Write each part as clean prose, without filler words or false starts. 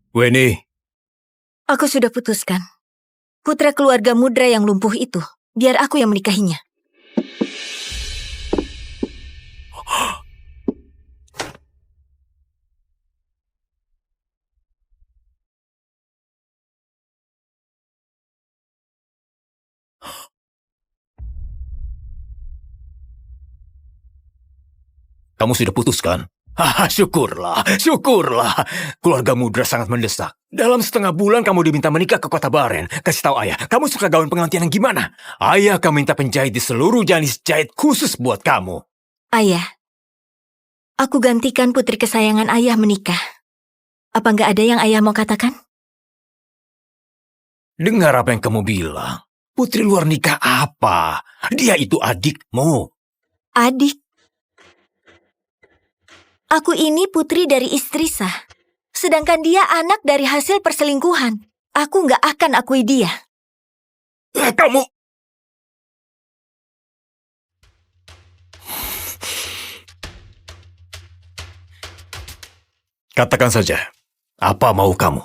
Weni, Aku sudah putuskan. Putra keluarga Mudra yang lumpuh itu, biar aku yang menikahinya. kamu sudah putuskan? Syukurlah, syukurlah. Keluarga Mudra sangat mendesak. Dalam setengah bulan kamu diminta menikah ke kota Baren. Kasih tahu ayah, kamu suka gaun pengantin yang gimana? Ayah akan minta penjahit di seluruh jenis jahit khusus buat kamu. Ayah, aku gantikan putri kesayangan ayah menikah. Apa nggak ada yang ayah mau katakan? Dengar apa yang kamu bilang. Putri luar nikah apa? Dia itu adikmu. Adik? Aku ini putri dari istri sah. Sedangkan dia anak dari hasil perselingkuhan. Aku nggak akan akui dia. Kamu... Katakan saja, apa mau kamu?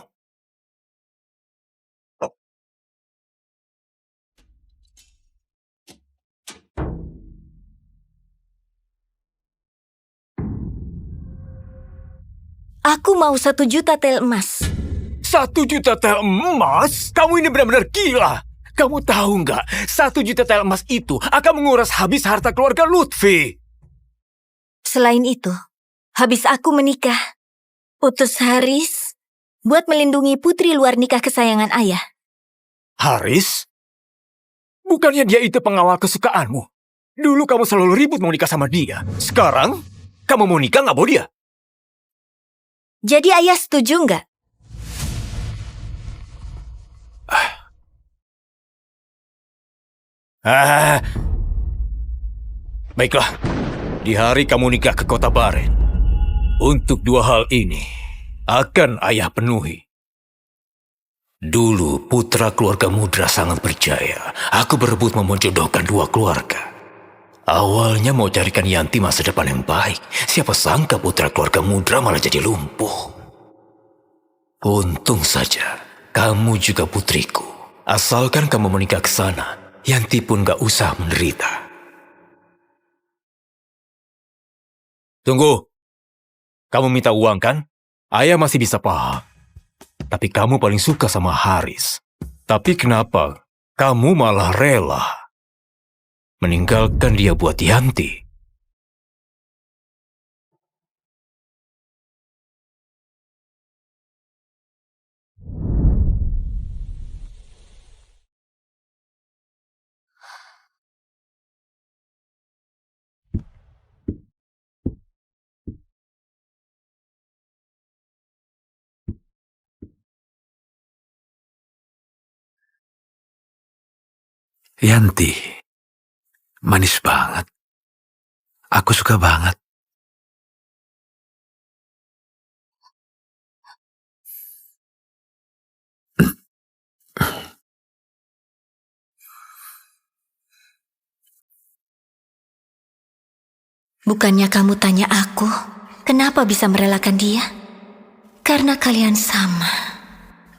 Aku mau 1 juta tel emas. 1 juta tel emas? Kamu ini benar-benar gila. Kamu tahu nggak, 1 juta tel emas itu akan menguras habis harta keluarga Lutfi. Selain itu, habis aku menikah, utus Haris buat melindungi putri luar nikah kesayangan ayah. Haris? Bukannya dia itu pengawal kesukaanmu? Dulu kamu selalu ribut mau nikah sama dia. Sekarang, kamu mau nikah nggak mau dia? Jadi ayah setuju nggak? Baiklah, di hari kamu nikah ke kota Baren, untuk 2 hal ini akan ayah penuhi. Dulu putra keluarga Mudra sangat berjaya. Aku berebut menjodohkan 2 keluarga. Awalnya mau carikan Yanti masa depan yang baik. Siapa sangka putra keluarga Mudra malah jadi lumpuh. Untung saja, kamu juga putriku. Asalkan kamu menikah ke sana, Yanti pun gak usah menderita. Tunggu. Kamu minta uang kan? Ayah masih bisa paham. Tapi kamu paling suka sama Haris. Tapi kenapa kamu malah rela meninggalkan dia buat Yanti? Yanti, manis banget. Aku suka banget. Bukannya kamu tanya aku, kenapa bisa merelakan dia? Karena kalian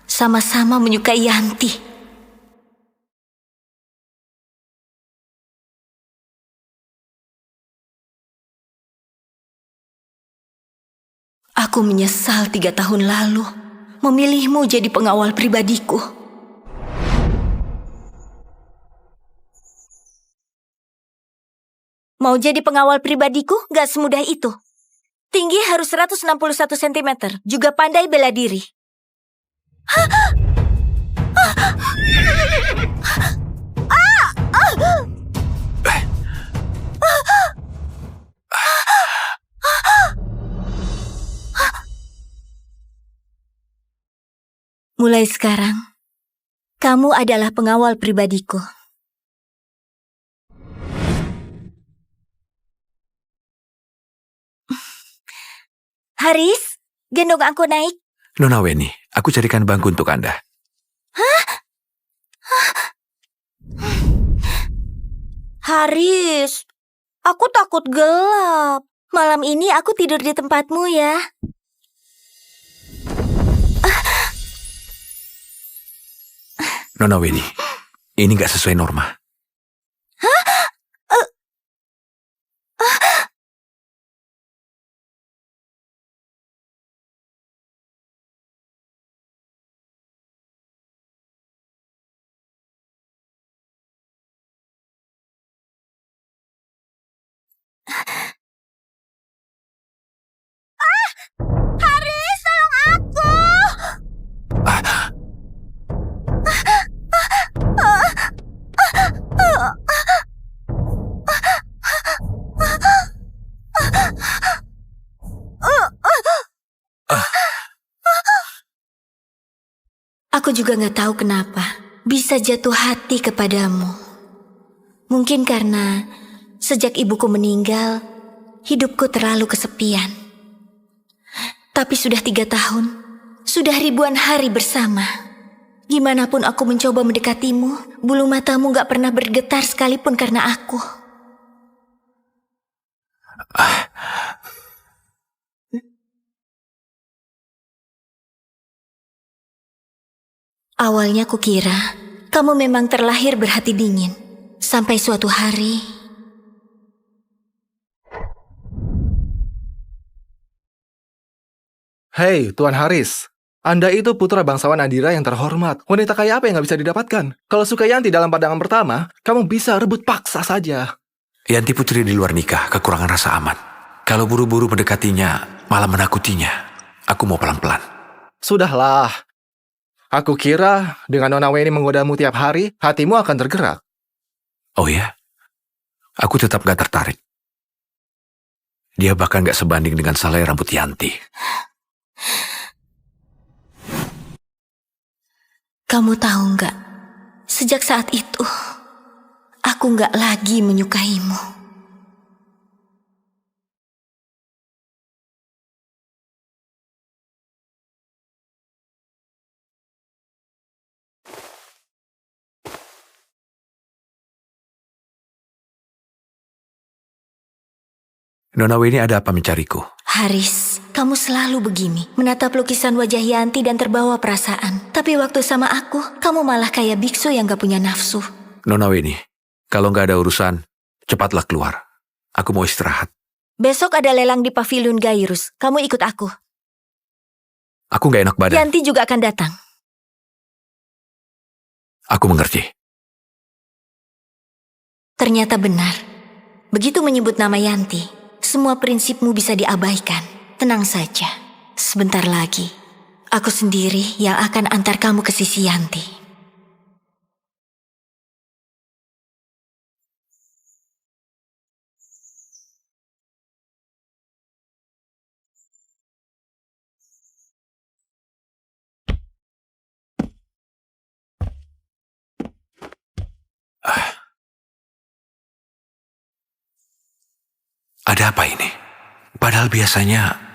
sama-sama menyukai Yanti. Aku menyesal 3 tahun lalu memilihmu jadi pengawal pribadiku. Mau jadi pengawal pribadiku gak semudah itu. Tinggi harus 161 cm, juga pandai bela diri. Mulai sekarang, kamu adalah pengawal pribadiku. Haris, gendong aku naik. Nona Weni, aku carikan bangku untuk Anda. Haris, aku takut gelap. Malam ini aku tidur di tempatmu ya. Nona Weni, ini gak sesuai norma. Haris, tolong aku! Ah, Aku juga gak tahu kenapa bisa jatuh hati kepadamu. Mungkin karena sejak ibuku meninggal, hidupku terlalu kesepian. Tapi sudah 3 tahun, sudah ribuan hari bersama. Gimanapun aku mencoba mendekatimu, bulu matamu gak pernah bergetar sekalipun karena aku. Awalnya kukira kamu memang terlahir berhati dingin. Sampai suatu hari... Hei, Tuan Haris. Anda itu putra bangsawan Adira yang terhormat. Wanita kaya apa yang gak bisa didapatkan? Kalau suka Yanti dalam pandangan pertama, kamu bisa rebut paksa saja. Yanti putri di luar nikah kekurangan rasa aman. Kalau buru-buru mendekatinya, malah menakutinya. Aku mau pelan-pelan. Sudahlah. Aku kira dengan Nona Weni menggodamu tiap hari, hatimu akan tergerak. Oh ya? Aku tetap gak tertarik. Dia bahkan gak sebanding dengan selai rambut Yanti. Kamu tahu nggak? Sejak saat itu, aku nggak lagi menyukaimu. Nona Weni ada apa mencariku? Haris, kamu selalu begini, menatap lukisan wajah Yanti dan terbawa perasaan. Tapi waktu sama aku, kamu malah kayak biksu yang gak punya nafsu. Nona Weni, kalau gak ada urusan, cepatlah keluar. Aku mau istirahat. Besok ada lelang di Pavilion Gairus. Kamu ikut aku. Aku gak enak badan. Yanti juga akan datang. Aku mengerti. Ternyata benar. Begitu menyebut nama Yanti, semua prinsipmu bisa diabaikan. Tenang saja. Sebentar lagi, aku sendiri yang akan antar kamu ke sisi Yanti. Ada apa ini? Padahal biasanya...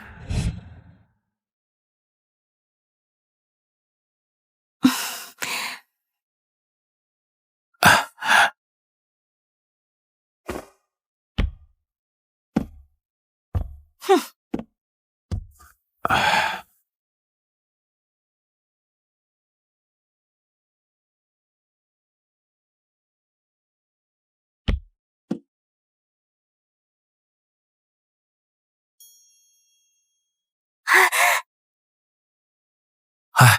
Hah?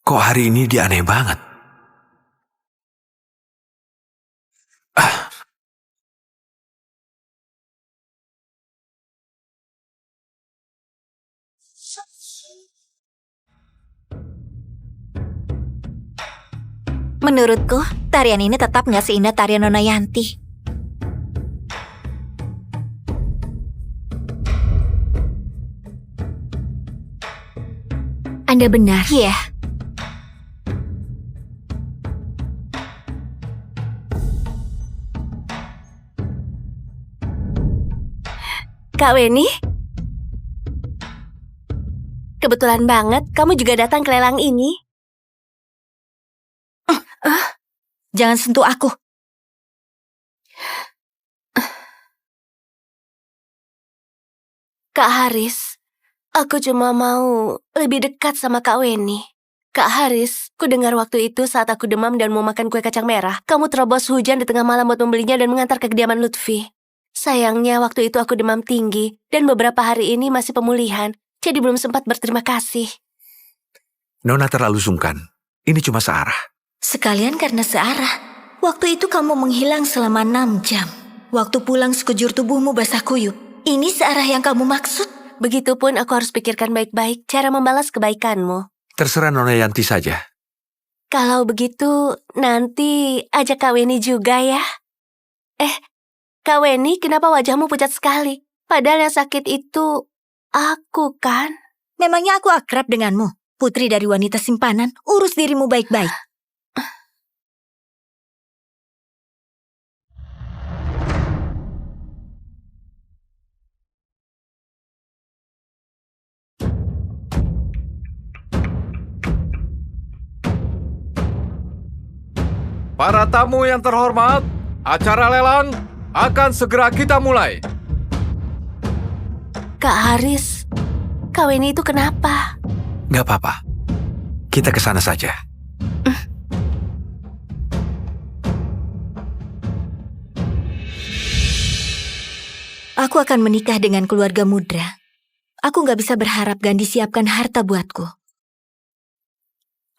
Kok hari ini dia aneh banget? Menurutku, tarian ini tetap nggak seindah tarian Nona Yanti. Anda benar. Iya. Kak Weni? Kebetulan banget kamu juga datang ke lelang ini. Jangan sentuh aku. Kak Haris, aku cuma mau lebih dekat sama Kak Weni. Kak Haris, ku dengar waktu itu saat aku demam dan mau makan kue kacang merah, kamu terobos hujan di tengah malam buat membelinya dan mengantar ke kediaman Lutfi. Sayangnya waktu itu aku demam tinggi dan beberapa hari ini masih pemulihan, jadi belum sempat berterima kasih. Nona terlalu sungkan. Ini cuma searah. Sekalian karena searah. Waktu itu kamu menghilang selama 6 jam. Waktu pulang sekujur tubuhmu basah kuyup. Ini searah yang kamu maksud? Begitupun aku harus pikirkan baik-baik cara membalas kebaikanmu. Terserah Nona Yanti saja. Kalau begitu, nanti ajak Kak Weni juga ya. Kak Weni, kenapa wajahmu pucat sekali? Padahal yang sakit itu aku kan? Memangnya aku akrab denganmu? Putri dari wanita simpanan, urus dirimu baik-baik. Para tamu yang terhormat, acara lelang akan segera kita mulai. Kak Haris, Kak Weni itu kenapa? Gak apa-apa. Kita ke sana saja. Aku akan menikah dengan keluarga Mudra. Aku gak bisa berharap Gandhi siapkan harta buatku.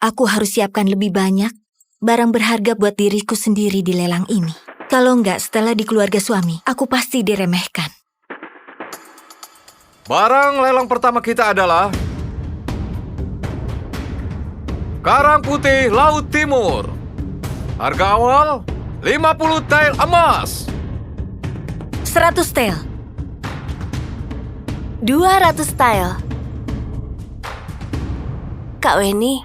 Aku harus siapkan lebih banyak barang berharga buat diriku sendiri di lelang ini. Kalau enggak, setelah di keluarga suami, aku pasti diremehkan. Barang lelang pertama kita adalah Karang Putih Laut Timur. Harga awal 50 tael emas. 100 tel. 200 style. Kak Weni,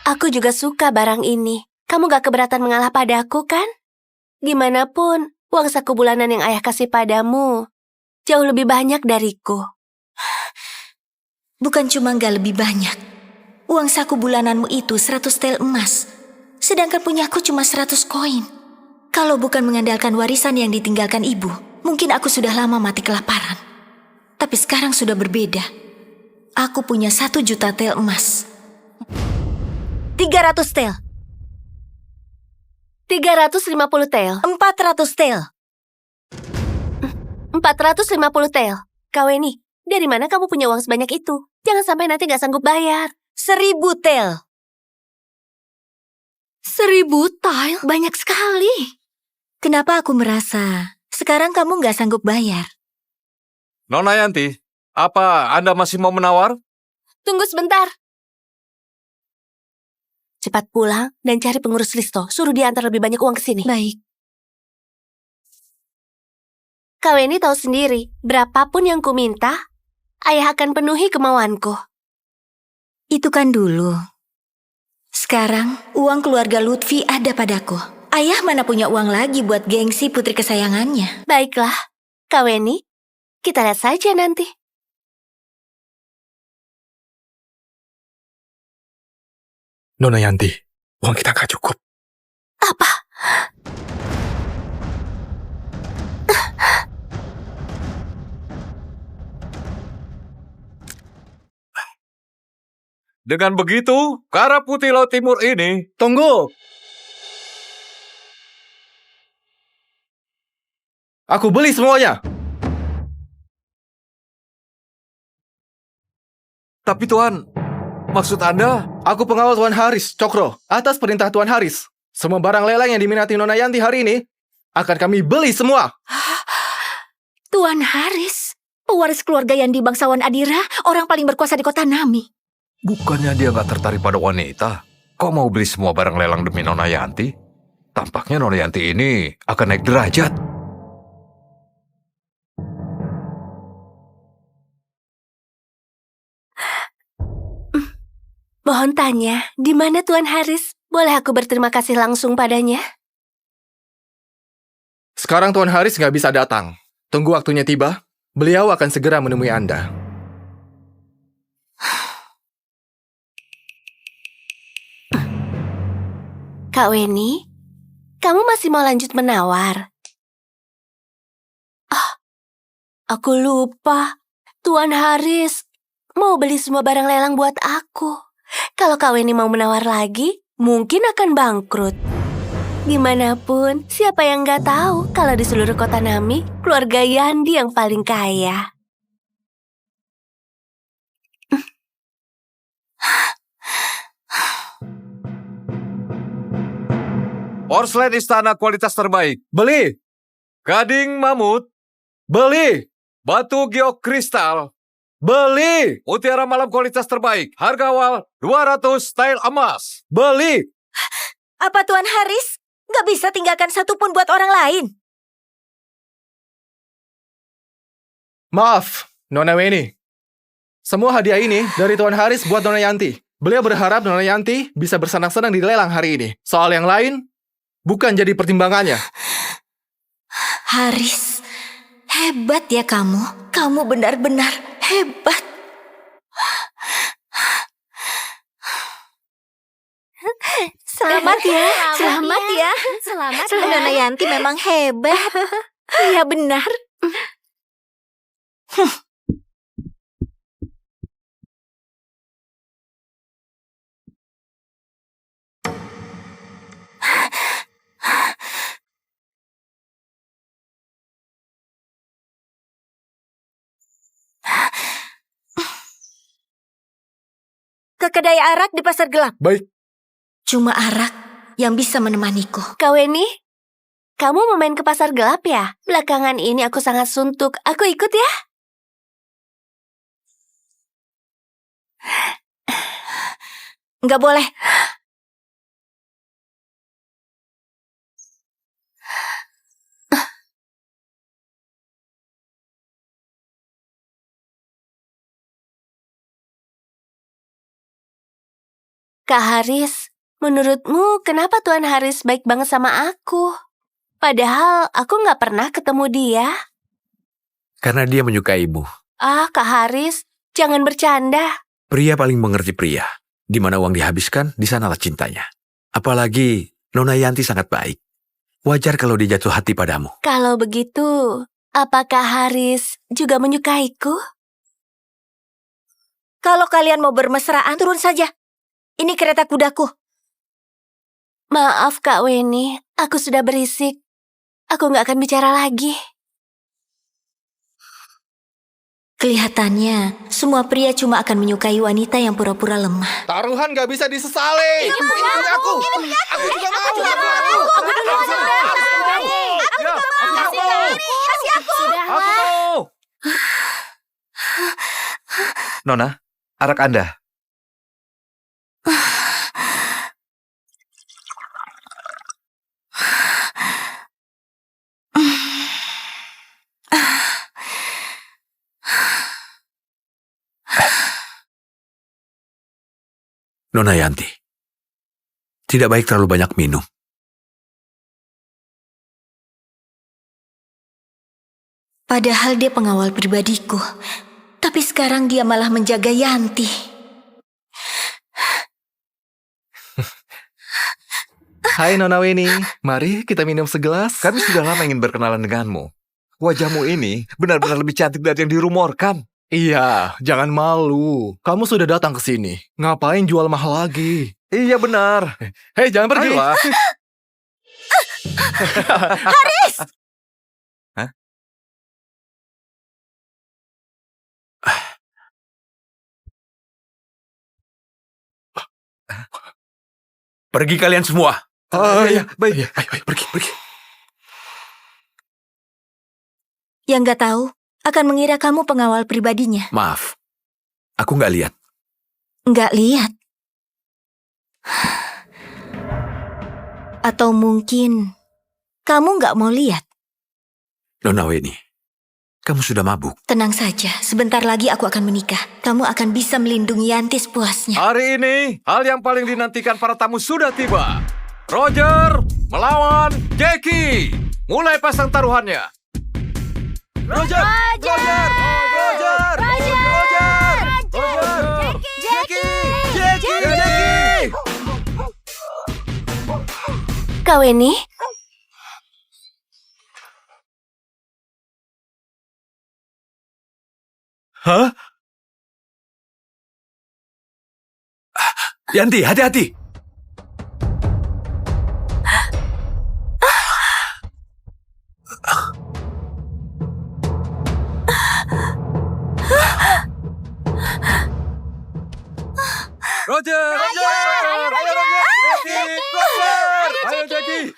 aku juga suka barang ini. Kamu gak keberatan mengalah padaku kan? Gimana pun, uang saku bulanan yang ayah kasih padamu jauh lebih banyak dariku. Bukan cuma gak lebih banyak. Uang saku bulananmu itu 100 tel emas. Sedangkan punyaku cuma 100 koin. Kalau bukan mengandalkan warisan yang ditinggalkan ibu, mungkin aku sudah lama mati kelaparan. Tapi sekarang sudah berbeda. Aku punya 1 juta tel emas. 300 tel. 350 tel. 400 tel. 450 tel. Kak Weni, dari mana kamu punya uang sebanyak itu? Jangan sampai nanti gak sanggup bayar. 1000 tel. 1000 tel? Banyak sekali. Kenapa aku merasa sekarang kamu gak sanggup bayar? Nona Yanti, apa Anda masih mau menawar? Tunggu sebentar. Cepat pulang dan cari pengurus Risto. Suruh dia antar lebih banyak uang ke sini. Baik. Kak Weni tahu sendiri, berapapun yang ku minta, ayah akan penuhi kemauanku. Itu kan dulu. Sekarang, uang keluarga Lutfi ada padaku. Ayah mana punya uang lagi buat gengsi putri kesayangannya. Baiklah, Kak Weni, kita lihat saja nanti. Nona Yanti, uang kita gak cukup. Apa? Dengan begitu, Karang Putih Laut Timur ini Tunggu! Aku beli semuanya. Tapi Tuan, maksud Anda? Aku pengawal Tuan Haris, Cokro. Atas perintah Tuan Haris, semua barang lelang yang diminati Nona Yanti hari ini akan kami beli semua. Tuan Haris, pewaris keluarga Yandi bangsawan Adira, orang paling berkuasa di kota Nami. Bukannya dia nggak tertarik pada wanita? Kok mau beli semua barang lelang demi Nona Yanti? Tampaknya Nona Yanti ini akan naik derajat. Mohon tanya, di mana Tuan Haris? Boleh aku berterima kasih langsung padanya? Sekarang Tuan Haris nggak bisa datang. Tunggu waktunya tiba, beliau akan segera menemui Anda. Kak Weni, kamu masih mau lanjut menawar? Aku lupa. Tuan Haris mau beli semua barang lelang buat aku. Kalau Kak Weni mau menawar lagi, mungkin akan bangkrut. Gimana pun, siapa yang nggak tahu kalau di seluruh kota Nami, keluarga Yandi yang paling kaya. Porselen istana kualitas terbaik. Beli! Gading mamut. Beli! Batu geokristal. Beli! Mutiara malam kualitas terbaik. Harga awal 200 style emas. Beli! Apa Tuan Haris nggak bisa tinggalkan satu pun buat orang lain? Maaf, Nona Weni. Semua hadiah ini dari Tuan Haris buat Nona Yanti. Beliau berharap Nona Yanti bisa bersenang-senang di lelang hari ini. Soal yang lain, bukan jadi pertimbangannya. Haris, hebat ya kamu. Kamu benar-benar hebat. Selamat ya, selamat ya. Selamat Nona Yanti memang hebat. Iya benar. Ke kedai arak di pasar gelap. Baik. Cuma arak yang bisa menemaniku. Kak Weni, kamu mau main ke pasar gelap ya? Belakangan ini aku sangat suntuk. Aku ikut ya? Nggak boleh. Kak Haris, menurutmu kenapa Tuan Haris baik banget sama aku? Padahal aku nggak pernah ketemu dia. Karena dia menyukaimu. Kak Haris, jangan bercanda. Pria paling mengerti pria. Di mana uang dihabiskan, di sanalah cintanya. Apalagi Nona Yanti sangat baik. Wajar kalau dia jatuh hati padamu. Kalau begitu, apakah Haris juga menyukaiku? Kalau kalian mau bermesraan, turun saja. Ini kereta kudaku. Maaf Kak Weni, aku sudah berisik. Aku nggak akan bicara lagi. Kelihatannya, semua pria cuma akan menyukai wanita yang pura-pura lemah. Taruhan gak bisa disesali. Ini punya aku. Aku juga mau. Aku juga mau. Nona, arak Anda. Nona Yanti, tidak baik terlalu banyak minum. Padahal dia pengawal pribadiku. Tapi sekarang dia malah menjaga Yanti. Hai Nona Weni, mari kita minum segelas. Kami sudah lama ingin berkenalan denganmu. Wajahmu ini benar-benar lebih cantik dari yang dirumorkan. Iya, jangan malu. Kamu sudah datang ke sini. Ngapain jual mahal lagi? Iya benar. Hei, jangan pergi. Ayolah. Haris! Hah? Pergi kalian semua. Iya, baik. Ayo, pergi. Yang nggak tahu akan mengira kamu pengawal pribadinya. Maaf, aku nggak lihat. Nggak lihat. Atau mungkin kamu nggak mau lihat. Nona Weni, kamu sudah mabuk. Tenang saja, sebentar lagi aku akan menikah. Kamu akan bisa melindungi Yanti sepuasnya. Hari ini, hal yang paling dinantikan para tamu sudah tiba. Roger melawan Jackie. Mulai pasang taruhannya. Roger! Kak Weni, Hah? Yanti, hati-hati. Roger! Ayo, Roger! Jackie! Roger! Ayo, Jackie!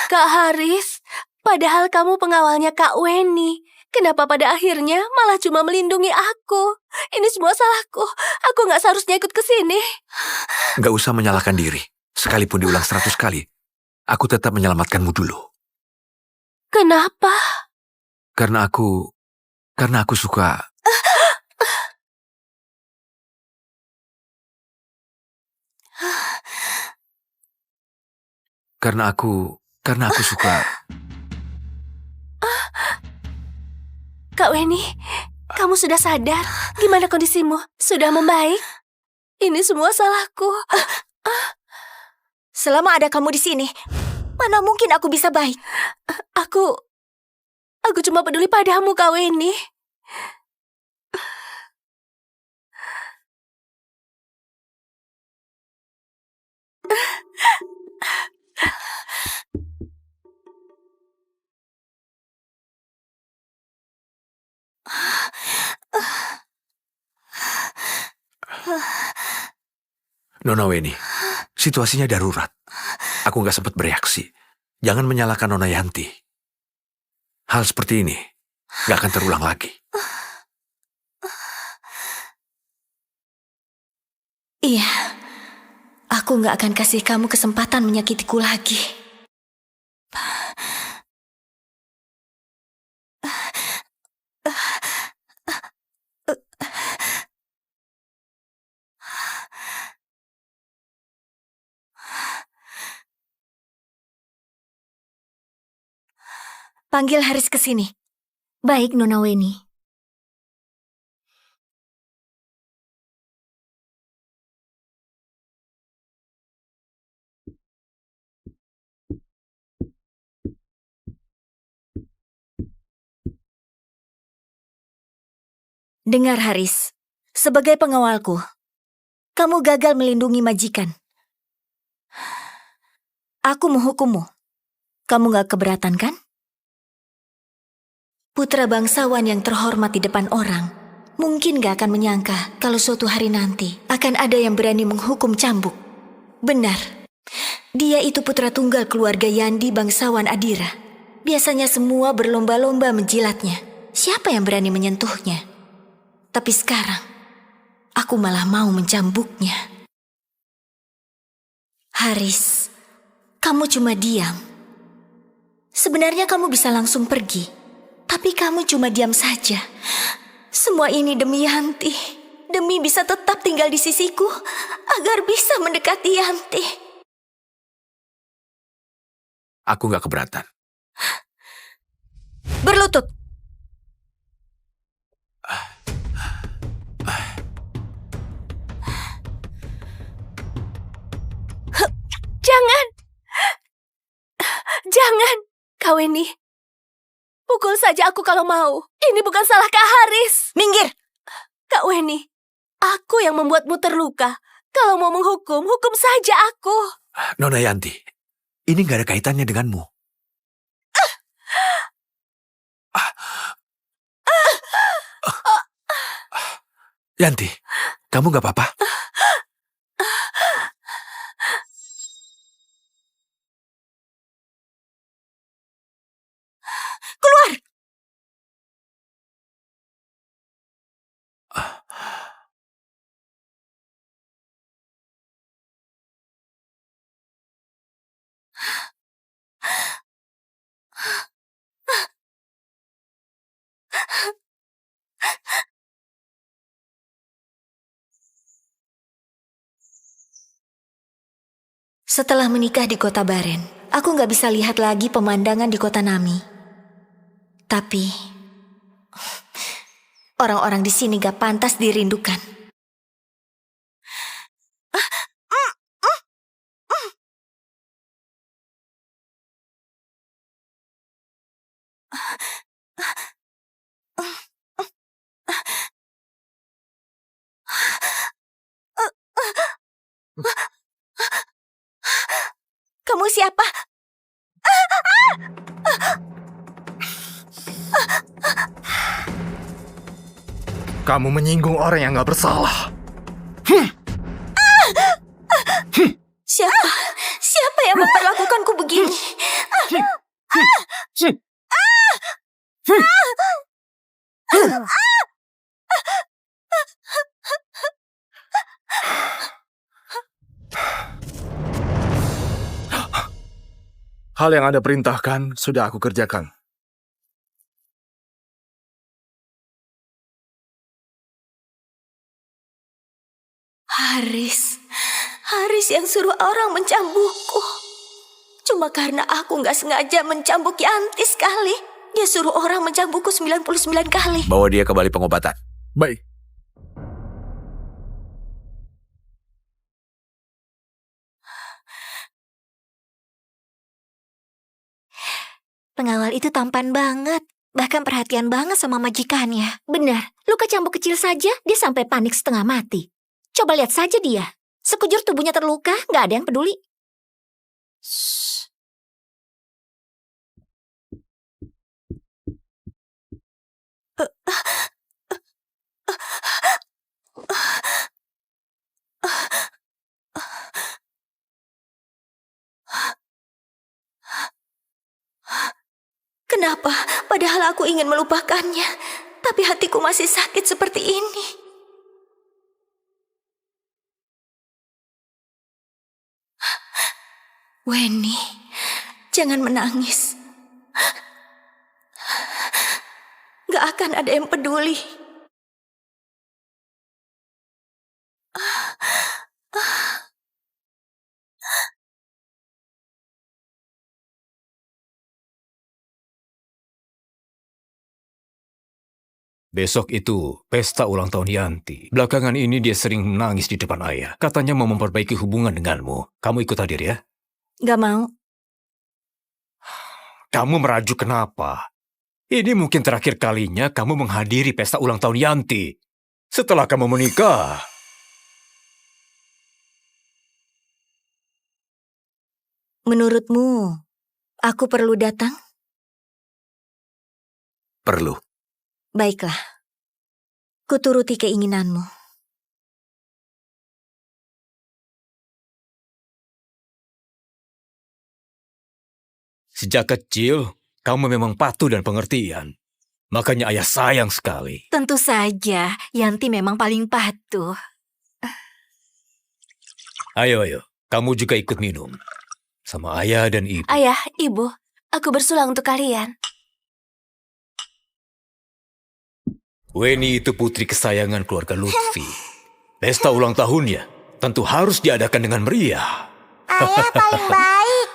Kak Haris, padahal kamu pengawalnya Kak Weni. Kenapa pada akhirnya malah cuma melindungi aku? Ini semua salahku. Aku nggak seharusnya ikut ke sini. Nggak usah menyalahkan diri. Sekalipun diulang 100 kali, aku tetap menyelamatkanmu dulu. Kenapa? Karena aku suka. Karena aku suka. Kak Weni, kamu sudah sadar? Gimana kondisimu? Sudah membaik? Ini semua salahku. Selama ada kamu di sini, mana mungkin aku bisa baik? Aku cuma peduli padamu, Kak Weni. Nona Weni, situasinya darurat. Aku nggak sempat bereaksi. Jangan menyalahkan Nona Yanti. Hal seperti ini nggak akan terulang lagi. Iya, aku nggak akan kasih kamu kesempatan menyakitiku lagi. Panggil Haris ke sini. Baik, Nona Weni. Dengar Haris, sebagai pengawalku, kamu gagal melindungi majikan. Aku menghukummu. Kamu gak keberatan kan? Putra bangsawan yang terhormat di depan orang mungkin gak akan menyangka kalau suatu hari nanti akan ada yang berani menghukum cambuk. Benar, dia itu putra tunggal keluarga Yandi bangsawan Adira. Biasanya semua berlomba-lomba menjilatnya. Siapa yang berani menyentuhnya? Tapi sekarang, aku malah mau mencambuknya. Haris, kamu cuma diam. Sebenarnya kamu bisa langsung pergi, tapi kamu cuma diam saja. Semua ini demi Yanti, demi bisa tetap tinggal di sisiku, agar bisa mendekati Yanti. Aku nggak keberatan. Berlutut. Jangan! Jangan! Kak Weni, pukul saja aku kalau mau. Ini bukan salah Kak Haris. Minggir! Kak Weni, aku yang membuatmu terluka. Kalau mau menghukum, hukum saja aku. Nona Yanti, ini nggak ada kaitannya denganmu. Yanti, kamu nggak apa-apa? Keluar! Setelah menikah di kota Baren, aku nggak bisa lihat lagi pemandangan di kota Nami. Tapi orang-orang di sini gak pantas dirindukan. Kamu siapa? Kamu menyinggung orang yang gak bersalah. Siapa? Siapa yang memperlakukanku begini? Hal yang Anda perintahkan sudah aku kerjakan. Haris yang suruh orang mencambukku. Cuma karena aku gak sengaja mencambuk Yanti sekali. Dia suruh orang mencambukku 99 kali. Bawa dia ke balai pengobatan. Baik. Pengawal itu tampan banget. Bahkan perhatian banget sama majikannya. Benar, luka cambuk kecil saja dia sampai panik setengah mati. Coba lihat saja dia. Sekujur tubuhnya terluka, gak ada yang peduli. Shh. Kenapa? Padahal aku ingin melupakannya. Tapi hatiku masih sakit seperti ini. Weni, jangan menangis. Gak akan ada yang peduli. Besok itu pesta ulang tahun Yanti. Belakangan ini dia sering menangis di depan ayah. Katanya mau memperbaiki hubungan denganmu. Kamu ikut hadir ya? Gak mau. Kamu merajuk kenapa? Ini mungkin terakhir kalinya kamu menghadiri pesta ulang tahun Yanti. Setelah kamu menikah. Menurutmu, aku perlu datang? Perlu. Baiklah. Kuturuti keinginanmu. Sejak kecil, kamu memang patuh dan pengertian. Makanya ayah sayang sekali. Tentu saja, Yanti memang paling patuh. Ayo, kamu juga ikut minum. Sama ayah dan ibu. Ayah, ibu, aku bersulang untuk kalian. Weni itu putri kesayangan keluarga Lutfi. Pesta ulang tahunnya tentu harus diadakan dengan meriah. Ayah paling baik.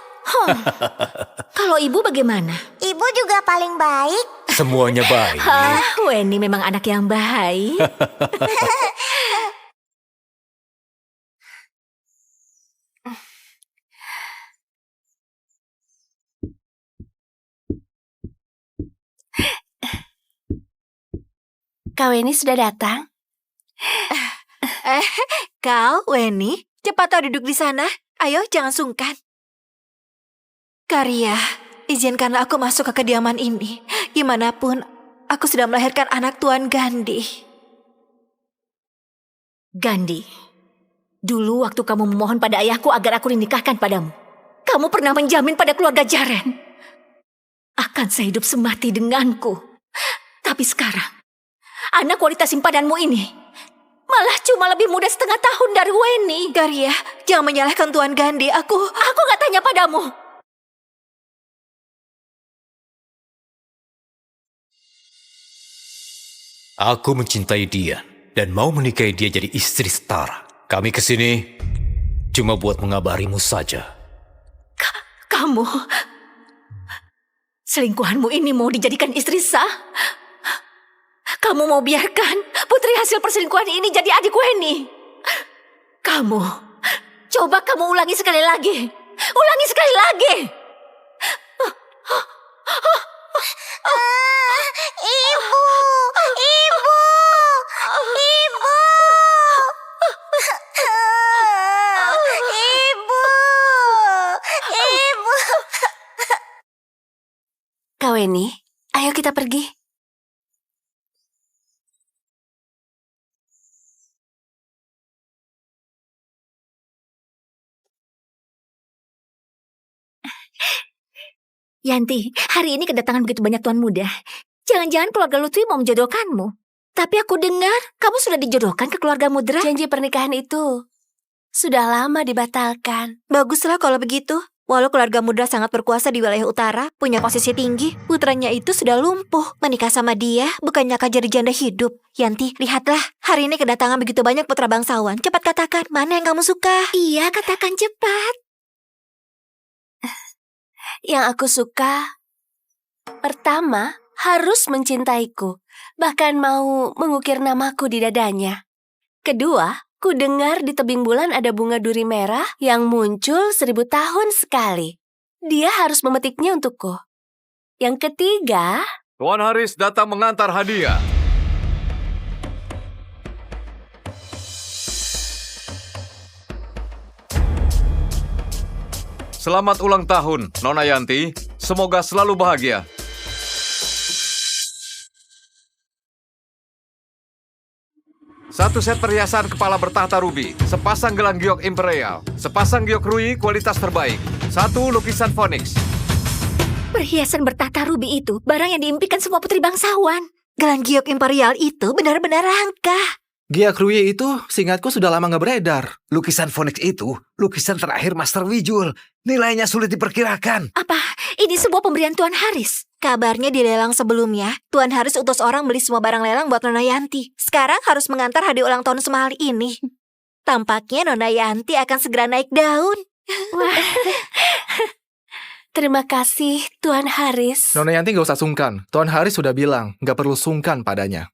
Kalau ibu bagaimana? Ibu juga paling baik. Semuanya baik. Weni memang anak yang baik. Kak Weni sudah datang? Kau, Weni, cepat kau duduk di sana. Ayo, jangan sungkan. Karya, izinkanlah aku masuk ke kediaman ini. Gimanapun, aku sudah melahirkan anak Tuan Gandhi. Gandhi, dulu waktu kamu memohon pada ayahku agar aku dinikahkan padamu, kamu pernah menjamin pada keluarga Jaren akan sehidup semati denganku. Tapi sekarang, anak wanita simpananmu ini malah cuma lebih muda setengah tahun dari Weni. Garya, jangan menyalahkan Tuan Gandhi. Aku gak tanya padamu. Aku mencintai dia dan mau menikahi dia jadi istri setara. Kami kesini Cuma buat mengabarimu saja. Kamu, selingkuhanmu ini mau dijadikan istri sah? Kamu mau biarkan putri hasil perselingkuhan ini jadi adik Weni? Kamu, coba kamu ulangi sekali lagi. Ulangi sekali lagi. Ibu, ibu, ibu, ibu, ibu. Kak Weni, ayo kita pergi. Yanti, hari ini kedatangan begitu banyak tuan muda. Jangan-jangan keluarga Lutfi mau menjodohkanmu. Tapi aku dengar kamu sudah dijodohkan ke keluarga Mudra. Janji pernikahan itu sudah lama dibatalkan. Baguslah kalau begitu. Walau keluarga Mudra sangat berkuasa di wilayah utara, punya posisi tinggi, putranya itu sudah lumpuh. Menikah sama dia bukannya akan jadi janda hidup. Yanti, lihatlah. Hari ini kedatangan begitu banyak putra bangsawan. Cepat katakan, mana yang kamu suka? Iya, katakan cepat. Yang aku suka, pertama, harus mencintaiku. Bahkan mau mengukir namaku di dadanya. Kedua, ku dengar di tebing bulan ada bunga duri merah yang muncul 1000 tahun sekali. Dia harus memetiknya untukku. Yang ketiga, Tuan Haris datang mengantar hadiah. Selamat ulang tahun, Nona Yanti. Semoga selalu bahagia. Satu set perhiasan kepala bertahta ruby, sepasang gelang giok imperial, sepasang giok rui kualitas terbaik, satu lukisan Phoenix. Perhiasan bertata rubi itu barang yang diimpikan semua putri bangsawan. Gelang giok imperial itu benar-benar langka. Giak Rui itu seingatku sudah lama nggak beredar. Lukisan Phoenix itu lukisan terakhir Master Wijul. Nilainya sulit diperkirakan. Apa? Ini sebuah pemberian Tuan Haris. Kabarnya di lelang sebelumnya, Tuan Haris utus orang beli semua barang lelang buat Nona Yanti. Sekarang harus mengantar hadiah ulang tahun semahal ini. Tampaknya Nona Yanti akan segera naik daun. wah. Terima kasih, Tuan Haris. Nona Yanti nggak usah sungkan. Tuan Haris sudah bilang nggak perlu sungkan padanya.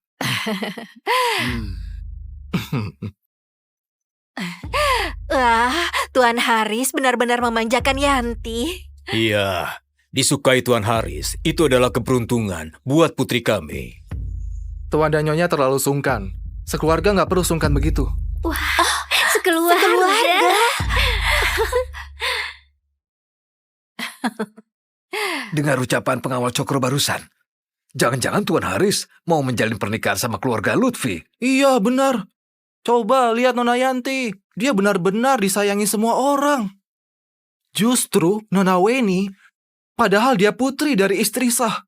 Wah, Tuan Haris benar-benar memanjakan Yanti. Iya, disukai Tuan Haris. Itu adalah keberuntungan buat putri kami. Tuan dan Nyonya terlalu sungkan. Sekeluarga nggak perlu sungkan begitu. Sekeluarga. Dengar ucapan pengawal Cokro barusan. Jangan-jangan Tuan Haris mau menjalin pernikahan sama keluarga Lutfi. Iya, benar. Coba lihat Nona Yanti. Dia benar-benar disayangi semua orang. Justru Nona Weni, padahal dia putri dari istri sah.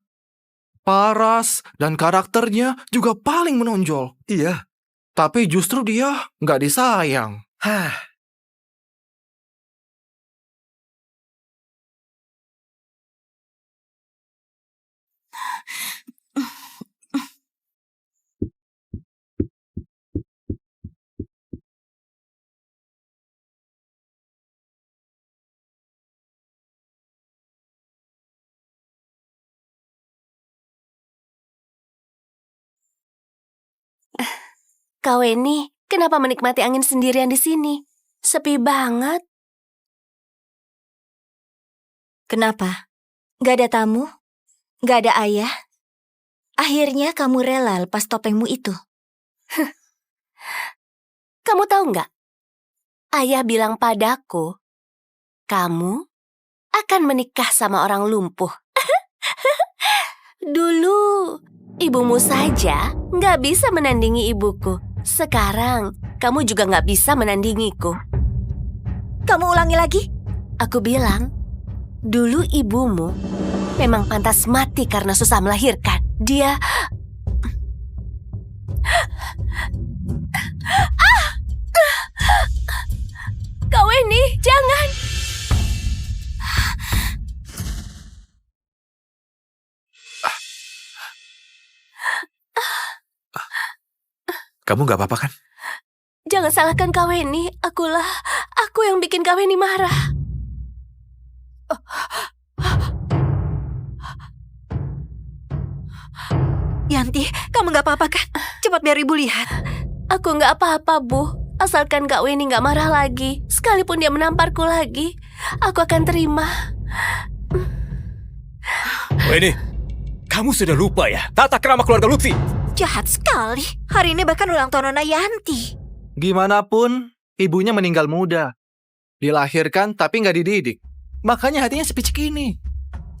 Paras dan karakternya juga paling menonjol. Iya. Tapi justru dia nggak disayang. Hah. Kak Weni, kenapa menikmati angin sendirian di sini? Sepi banget. Kenapa? Gak ada tamu? Gak ada ayah? Akhirnya kamu rela lepas topengmu itu. Kamu tahu nggak? Ayah bilang padaku, kamu akan menikah sama orang lumpuh. Dulu, ibumu saja nggak bisa menandingi ibuku. Sekarang, kamu juga nggak bisa menandingiku. Kamu ulangi lagi? Aku bilang, dulu ibumu memang pantas mati karena susah melahirkan. Dia... Kak Weni, jangan! Kamu nggak apa-apa kan? Jangan salahkan Kak Weni. Aku yang bikin Kak Weni marah. Yanti, kamu nggak apa-apa kan? Cepat biar ibu lihat. Aku nggak apa-apa, Bu. Asalkan Kak Weni nggak marah lagi. Sekalipun dia menamparku lagi, aku akan terima. Weni, kamu sudah lupa ya tata krama keluarga Lutfi? Jahat sekali. Hari ini bahkan ulang tahun Nona Yanti. Gimana pun, ibunya meninggal muda. Dilahirkan tapi nggak dididik. Makanya hatinya sepicik ini.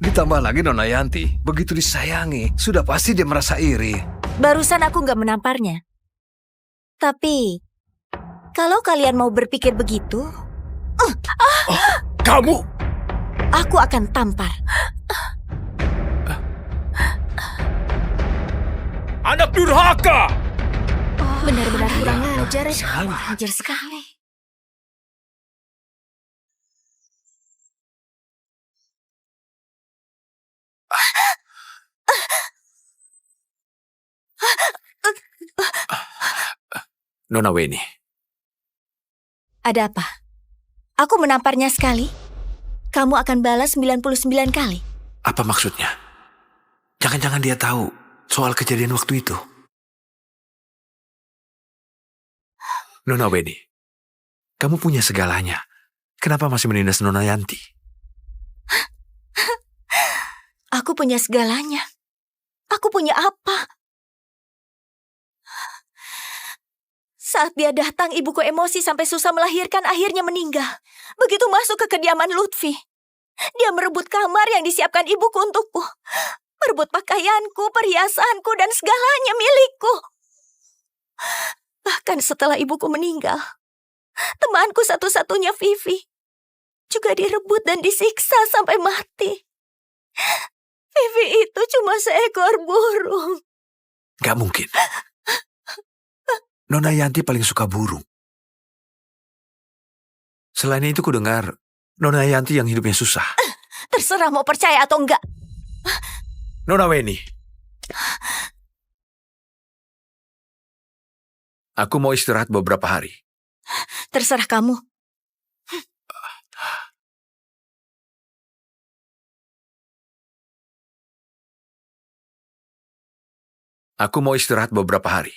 Ditambah lagi Nona Yanti, begitu disayangi, sudah pasti dia merasa iri. Barusan aku nggak menamparnya. Tapi, kalau kalian mau berpikir begitu, Kamu! aku akan tampar. Anak durhaka! Benar-benar kurang ajar ya. Kurang ajar sekali. Nona Weni, Ada apa? Aku menamparnya sekali. Kamu akan balas 99 kali. apa maksudnya? Jangan-jangan dia tahu soal kejadian waktu itu. Nona Weni, kamu punya segalanya. Kenapa masih menindas Nona Yanti? Aku punya segalanya. Aku punya apa? Saat dia datang, ibuku emosi sampai susah melahirkan, akhirnya meninggal. Begitu masuk ke kediaman Lutfi, dia merebut kamar yang disiapkan ibuku untukku. Merebut pakaianku, perhiasanku, dan segalanya milikku. Bahkan setelah ibuku meninggal, temanku satu-satunya Vivi juga direbut dan disiksa sampai mati. Vivi itu cuma seekor burung. Gak mungkin. Nona Yanti paling suka burung. Selain itu ku dengar Nona Yanti yang hidupnya susah. Terserah mau percaya atau enggak. Nona Weni, aku mau istirahat beberapa hari. Terserah kamu. Aku mau istirahat beberapa hari.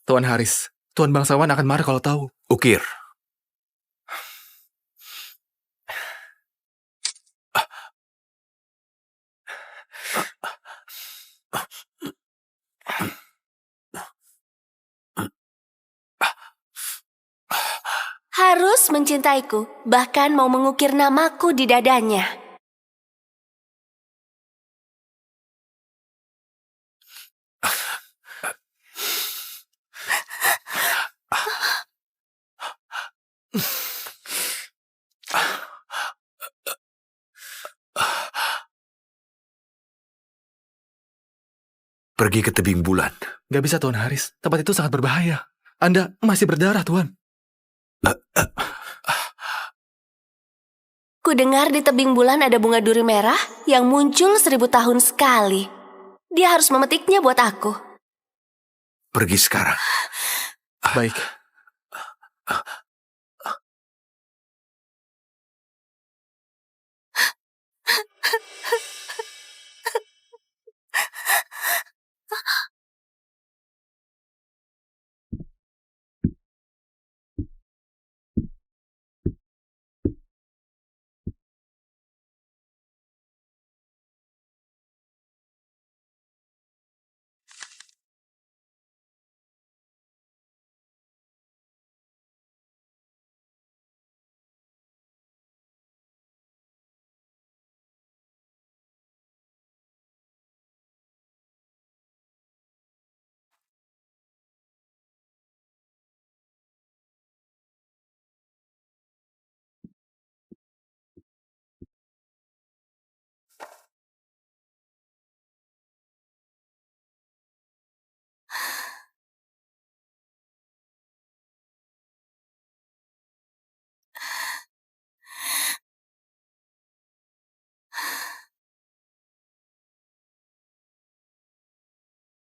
Tuan Haris, Tuan Bangsawan akan marah kalau tahu. Ukir, Harus mencintaiku, bahkan mau mengukir namaku di dadanya. pergi ke tebing bulan. Gak bisa Tuan Haris, tempat itu sangat berbahaya. Anda masih berdarah, Tuan. Ku dengar di tebing bulan ada bunga duri merah yang muncul 1000 tahun sekali. Dia harus memetiknya buat aku. Pergi sekarang. Baik.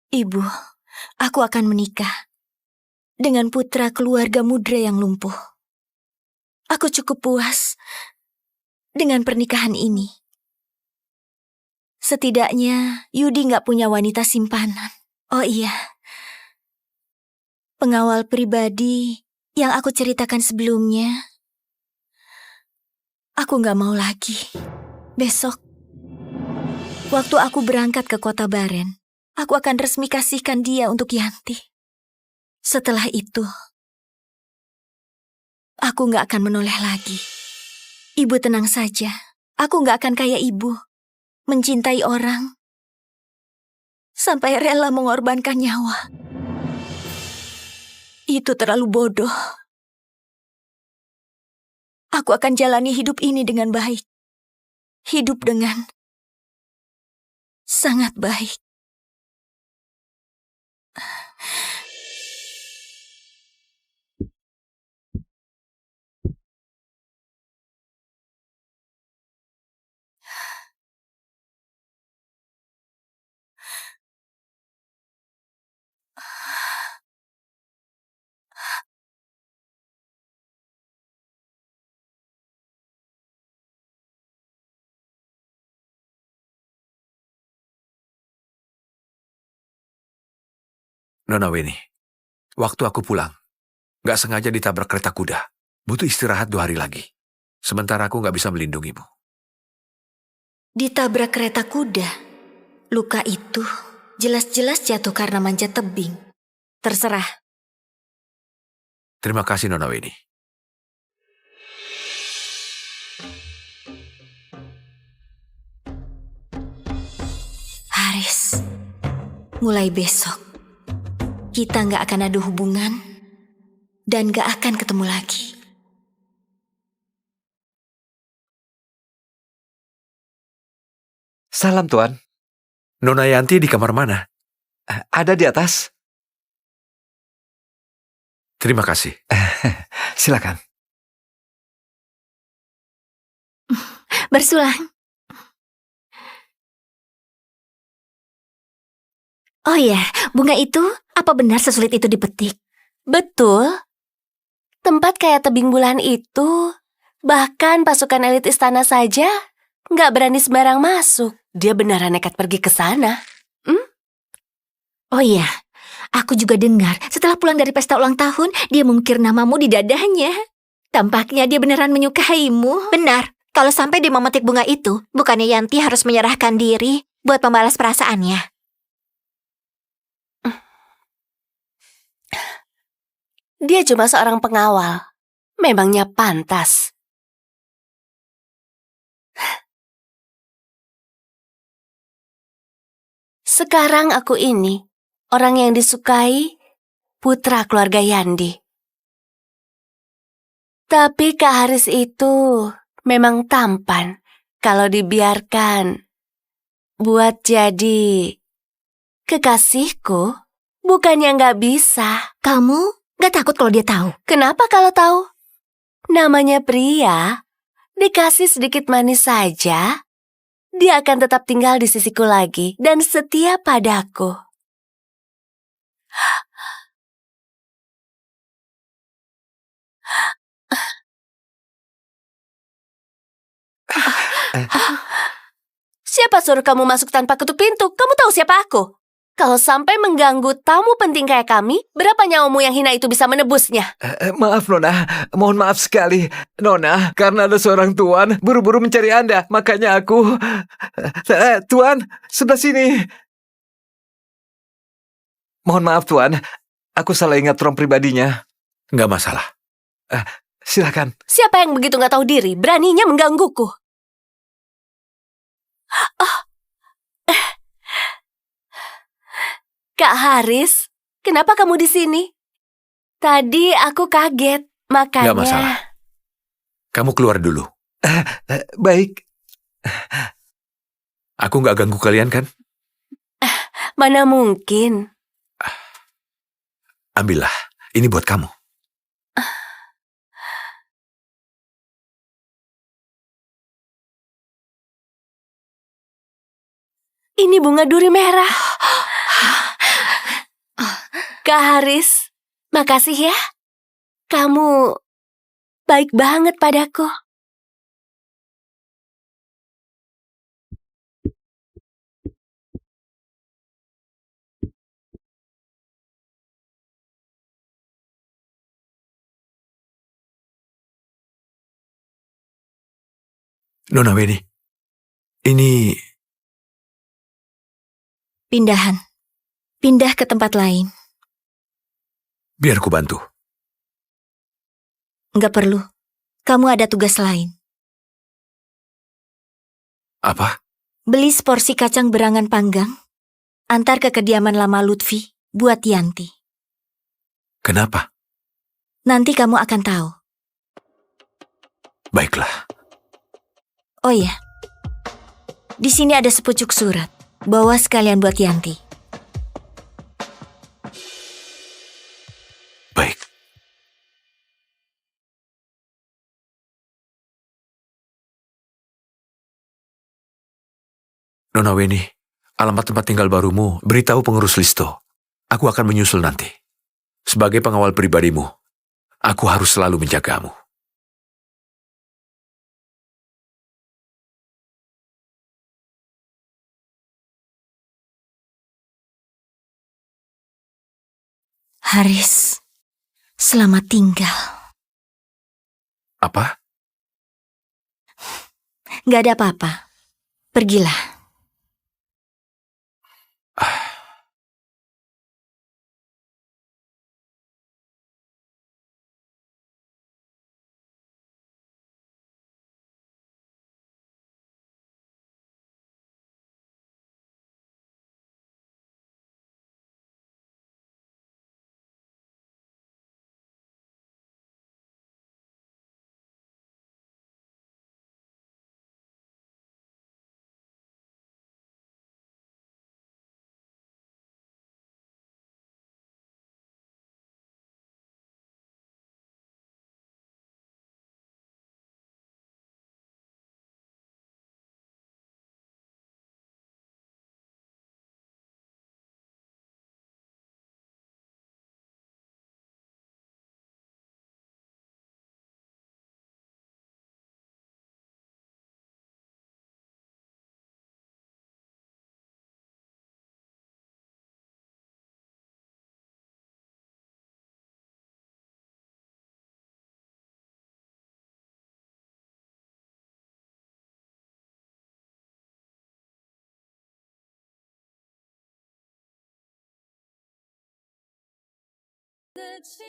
Ibu, aku akan menikah dengan putra keluarga Mudra yang lumpuh. Aku cukup puas dengan pernikahan ini. Setidaknya Yudi nggak punya wanita simpanan. Oh iya, pengawal pribadi yang aku ceritakan sebelumnya, aku nggak mau lagi. Besok, waktu aku berangkat ke kota Baren, aku akan resmi kasihkan dia untuk Yanti. Setelah itu, aku nggak akan menoleh lagi. Ibu tenang saja, aku nggak akan kayak ibu, mencintai orang sampai rela mengorbankan nyawa. Itu terlalu bodoh. Aku akan jalani hidup ini dengan baik. Hidup dengan sangat baik. Nona Weni, waktu aku pulang, nggak sengaja ditabrak kereta kuda. Butuh istirahat 2 hari lagi. Sementara aku nggak bisa melindungimu. Ditabrak kereta kuda. Luka itu jelas-jelas jatuh karena manjat tebing. Terserah. Terima kasih, Nona Weni. Haris, mulai besok, kita nggak akan ada hubungan dan nggak akan ketemu lagi. Salam, Tuan. Nona Yanti di kamar mana? Ada di atas. Terima kasih. Silakan. Bersulang. Oh ya, bunga itu apa benar sesulit itu dipetik? Betul. Tempat kayak tebing bulan itu, bahkan pasukan elit istana saja nggak berani sembarang masuk. Dia beneran nekat pergi ke sana. Oh iya, aku juga dengar setelah pulang dari pesta ulang tahun, dia mengukir namamu di dadanya. Tampaknya dia beneran menyukaimu. Benar, kalau sampai dia memetik bunga itu, bukannya Yanti harus menyerahkan diri buat membalas perasaannya. Dia cuma seorang pengawal. Memangnya pantas. Sekarang aku ini, orang yang disukai, putra keluarga Yandi. Tapi Kak Haris itu memang tampan kalau dibiarkan buat jadi kekasihku. Bukannya nggak bisa. Kamu gak takut kalau dia tahu? Kenapa kalau tahu? Namanya pria, dikasih sedikit manis saja, dia akan tetap tinggal di sisiku lagi dan setia padaku. Siapa suruh kamu masuk tanpa ketuk pintu? Kamu tahu siapa aku? Kalau sampai mengganggu tamu penting kayak kami, berapa nyawamu yang hina itu bisa menebusnya? Maaf, Nona. Mohon maaf sekali. Nona, karena ada seorang tuan buru-buru mencari Anda. Makanya aku... Tuan, sebelah sini. Mohon maaf, Tuan. Aku salah ingat ruang pribadinya. Nggak masalah. Silakan. Siapa yang begitu nggak tahu diri, beraninya menggangguku? Kak Haris, kenapa kamu di sini? Tadi aku kaget, makanya... Nggak masalah. Kamu keluar dulu. Baik. Aku nggak ganggu kalian kan? Mana mungkin. Ambillah. Ini buat kamu. Ini bunga duri merah. Kak Haris, makasih ya. Kamu baik banget padaku. Nona Weni, ini Pindahan. Pindah ke tempat lain. biar ku bantu. Nggak perlu. Kamu ada tugas lain. Apa? Beli seporsi kacang berangan panggang. Antar ke kediaman lama Lutfi buat Yanti. Kenapa? Nanti kamu akan tahu. Baiklah. Oh iya. Di sini ada sepucuk surat. Bawa sekalian buat Yanti. Baik. Nona Weni, alamat tempat tinggal barumu, beritahu pengurus Listo. Aku akan menyusul nanti. Sebagai pengawal pribadimu, aku harus selalu menjagamu. Haris, selamat tinggal. Apa? Nggak ada apa-apa. Pergilah.的情